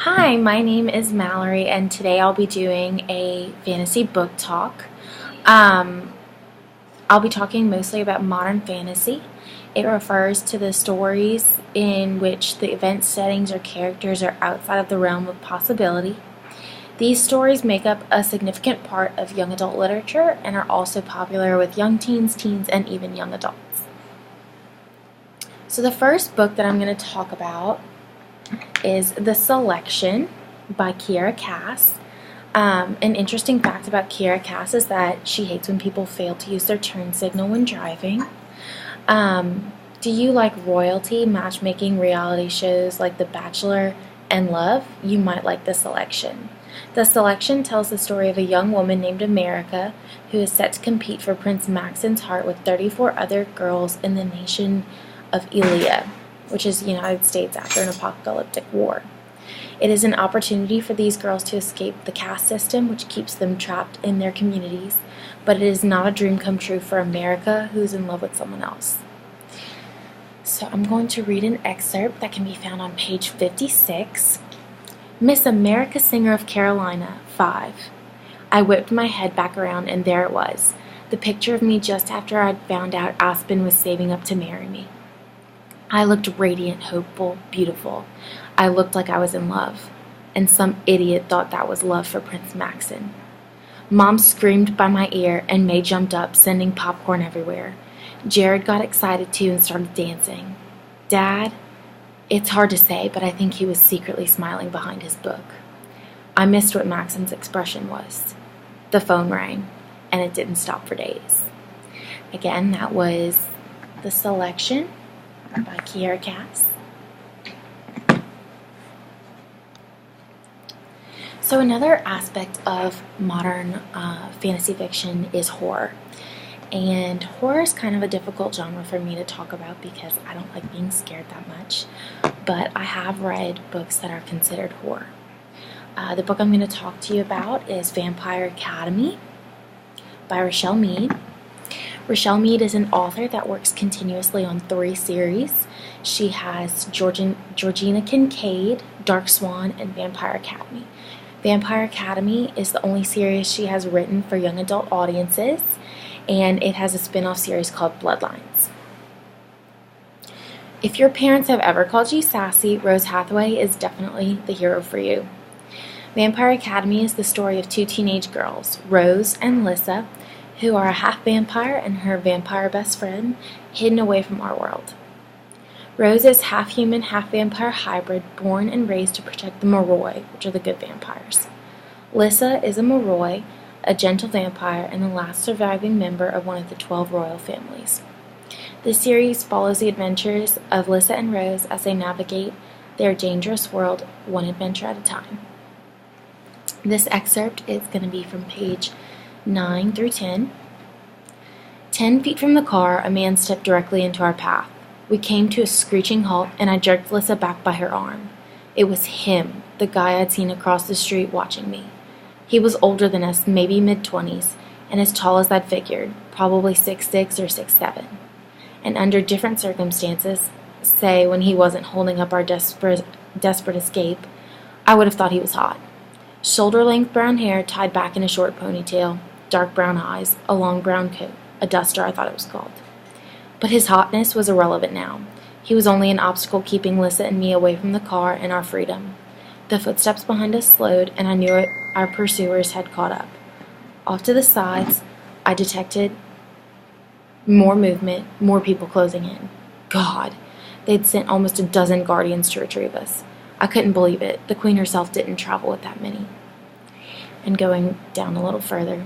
Hi, my name is Mallory, and today I'll be doing a fantasy book talk. Um, I'll be talking mostly about modern fantasy. It refers to the stories in which the event settings or characters are outside of the realm of possibility. These stories make up a significant part of young adult literature and are also popular with young teens, and even young adults. So, the first book that I'm going to talk about is The Selection by Kiera Cass. An interesting fact about Kiera Cass is that she hates when people fail to use their turn signal when driving. Do you like royalty, matchmaking, reality shows like The Bachelor, and love? You might like The Selection. The Selection tells the story of a young woman named America who is set to compete for Prince Maxen's heart with 34 other girls in the nation of Elia, which is the United States after an apocalyptic war. It is an opportunity for these girls to escape the caste system, which keeps them trapped in their communities, but it is not a dream come true for America, who is in love with someone else. So I'm going to read an excerpt that can be found on page 56. Miss America, Singer of Carolina, 5. I whipped my head back around, and there it was, the picture of me just after I'd found out Aspen was saving up to marry me. I looked radiant, hopeful, beautiful. I looked like I was in love, and some idiot thought that was love for Prince Maxen. Mom screamed by my ear, and May jumped up, sending popcorn everywhere. Jared got excited too and started dancing. Dad? It's hard to say, but I think he was secretly smiling behind his book. I missed what Maxen's expression was. The phone rang, and it didn't stop for days. Again, that was The Selection by Kiera Cass. So another aspect of modern fantasy fiction is horror. And horror is kind of a difficult genre for me to talk about because I don't like being scared that much. But I have read books that are considered horror. The book I'm going to talk to you about is Vampire Academy by Rochelle Mead. Rochelle Mead is an author that works continuously on 3 series. She has Georgina Kincaid, Dark Swan, and Vampire Academy. Vampire Academy is the only series she has written for young adult audiences, and it has a spin-off series called Bloodlines. If your parents have ever called you sassy, Rose Hathaway is definitely the hero for you. Vampire Academy is the story of 2 teenage girls, Rose and Lissa, who are a half-vampire and her vampire best friend, hidden away from our world. Rose is half-human, half-vampire hybrid, born and raised to protect the Moroi, which are the good vampires. Lissa is a Moroi, a gentle vampire, and the last surviving member of one of the 12 royal families. This series follows the adventures of Lissa and Rose as they navigate their dangerous world, one adventure at a time. This excerpt is going to be from page 9 through 10. 10 feet from the car, a man stepped directly into our path. We came to a screeching halt, and I jerked Lissa back by her arm. It was him, the guy I'd seen across the street watching me. He was older than us, maybe mid-20s, and as tall as I'd figured, probably 6'6" or 6'7". And under different circumstances, say when he wasn't holding up our desperate escape, I would have thought he was hot. Shoulder-length brown hair tied back in a short ponytail, dark brown eyes, a long brown coat, a duster I thought it was called. But his hotness was irrelevant now. He was only an obstacle keeping Lissa and me away from the car and our freedom. The footsteps behind us slowed, and I knew it, our pursuers had caught up. Off to the sides, I detected more movement, more people closing in. God, they'd sent almost a dozen guardians to retrieve us. I couldn't believe it. The Queen herself didn't travel with that many. And going down a little further,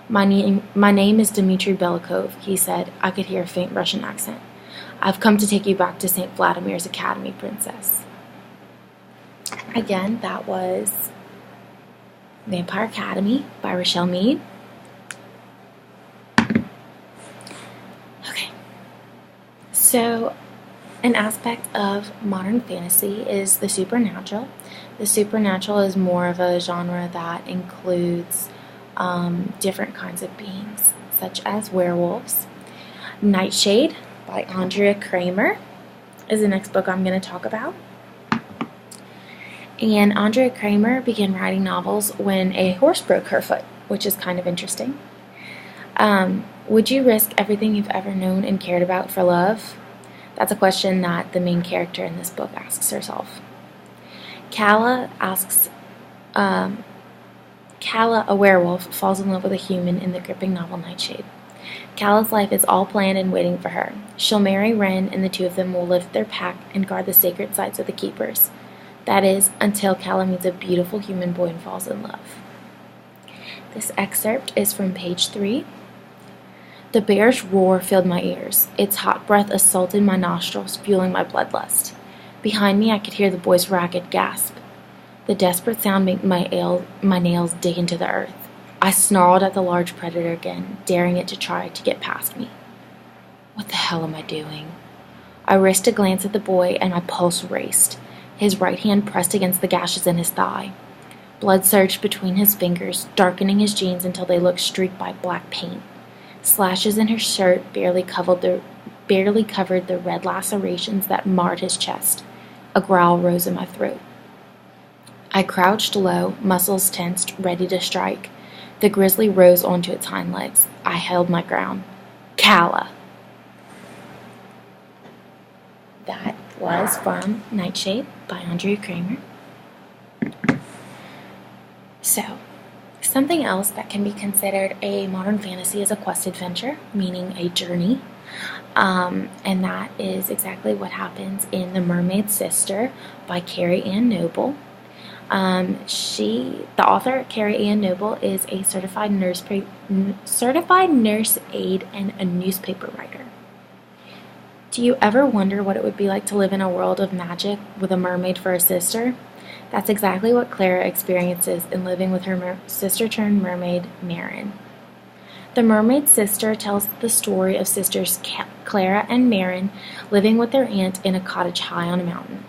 my name is Dmitry Belikov, he said. I could hear a faint Russian accent. I've come to take you back to St. Vladimir's Academy, Princess. Again, that was Vampire Academy by Rochelle Mead. Okay. So, an aspect of modern fantasy is the supernatural. The supernatural is more of a genre that includes different kinds of beings, such as werewolves. Nightshade by Andrea Kramer is the next book I'm going to talk about. And Andrea Kramer began writing novels when a horse broke her foot, which is kind of interesting. Would you risk everything you've ever known and cared about for love? That's a question that the main character in this book asks herself. Calla, a werewolf, falls in love with a human in the gripping novel Nightshade. Calla's life is all planned and waiting for her. She'll marry Wren, and the two of them will live their pack and guard the sacred sites of the Keepers. That is, until Calla meets a beautiful human boy and falls in love. This excerpt is from page 3. The bear's roar filled my ears. Its hot breath assaulted my nostrils, fueling my bloodlust. Behind me, I could hear the boy's ragged gasp. The desperate sound made my nails dig into the earth. I snarled at the large predator again, daring it to try to get past me. What the hell am I doing? I risked a glance at the boy, and my pulse raced. His right hand pressed against the gashes in his thigh. Blood surged between his fingers, darkening his jeans until they looked streaked by black paint. Slashes in his shirt barely covered the red lacerations that marred his chest. A growl rose in my throat. I crouched low, muscles tensed, ready to strike. The grizzly rose onto its hind legs. I held my ground. Calla! That was from Nightshade by Andrea Kramer. So, something else that can be considered a modern fantasy is a quest adventure, meaning a journey. And that is exactly what happens in The Mermaid's Sister by Carrie Ann Noble. The author, Carrie Ann Noble, is a certified nurse aide and a newspaper writer. Do you ever wonder what it would be like to live in a world of magic with a mermaid for a sister? That's exactly what Clara experiences in living with her sister-turned-mermaid, Maren. The Mermaid's Sister tells the story of sisters Clara and Maren living with their aunt in a cottage high on a mountain.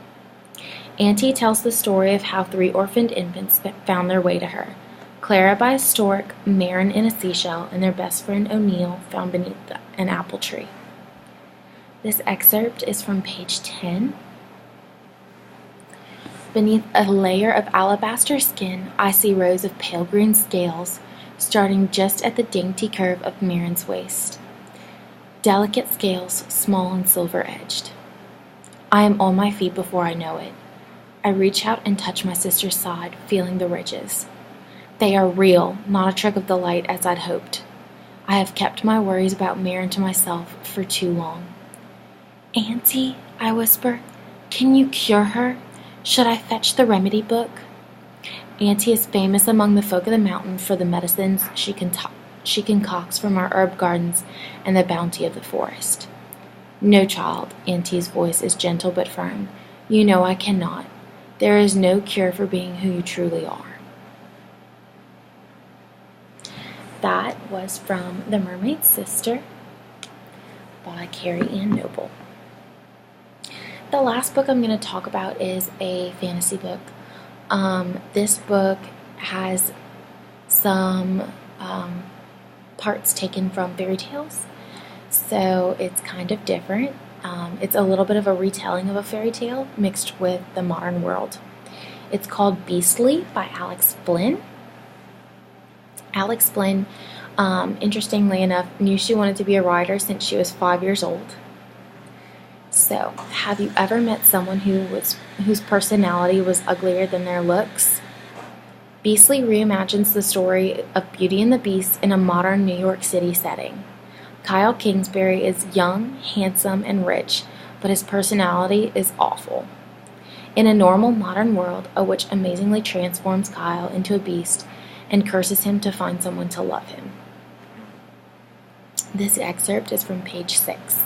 Auntie tells the story of how 3 orphaned infants found their way to her. Clara by a stork, Maren in a seashell, and their best friend O'Neill found beneath an apple tree. This excerpt is from page 10. Beneath a layer of alabaster skin, I see rows of pale green scales, starting just at the dainty curve of Maren's waist. Delicate scales, small and silver-edged. I am on my feet before I know it. I reach out and touch my sister's side, feeling the ridges. They are real, not a trick of the light as I'd hoped. I have kept my worries about Maren to myself for too long. Auntie, I whisper, can you cure her? Should I fetch the remedy book? Auntie is famous among the folk of the mountain for the medicines she concocts from our herb gardens and the bounty of the forest. No, child, Auntie's voice is gentle but firm. You know I cannot. There is no cure for being who you truly are. That was from The Mermaid's Sister by Carrie Ann Noble. The last book I'm going to talk about is a fantasy book. This book has some parts taken from fairy tales, so it's kind of different. It's a little bit of a retelling of a fairy tale mixed with the modern world. It's called Beastly by Alex Flynn. Alex Flynn, interestingly enough, knew she wanted to be a writer since she was 5 years old. So, have you ever met someone whose personality was uglier than their looks? Beastly reimagines the story of Beauty and the Beast in a modern New York City setting. Kyle Kingsbury is young, handsome, and rich, but his personality is awful. In a normal modern world, a witch amazingly transforms Kyle into a beast and curses him to find someone to love him. This excerpt is from page 6.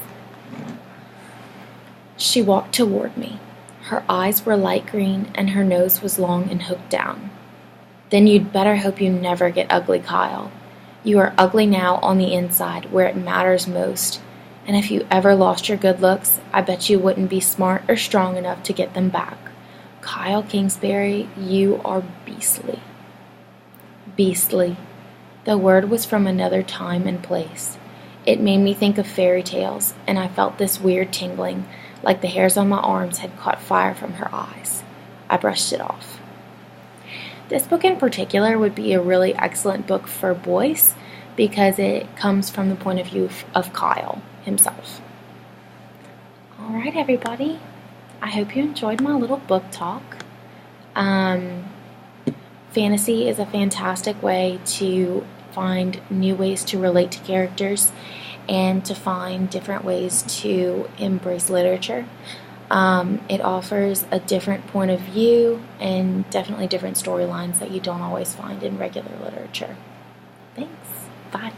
She walked toward me. Her eyes were light green, and her nose was long and hooked down. Then you'd better hope you never get ugly, Kyle. You are ugly now on the inside, where it matters most, and if you ever lost your good looks, I bet you wouldn't be smart or strong enough to get them back. Kyle Kingsbury, you are beastly. Beastly. The word was from another time and place. It made me think of fairy tales, and I felt this weird tingling, like the hairs on my arms had caught fire from her eyes. I brushed it off. This book in particular would be a really excellent book for boys because it comes from the point of view of Kyle himself. Alright, everybody. I hope you enjoyed my little book talk. Fantasy is a fantastic way to find new ways to relate to characters and to find different ways to embrace literature. It offers a different point of view and definitely different storylines that you don't always find in regular literature. Thanks. Bye.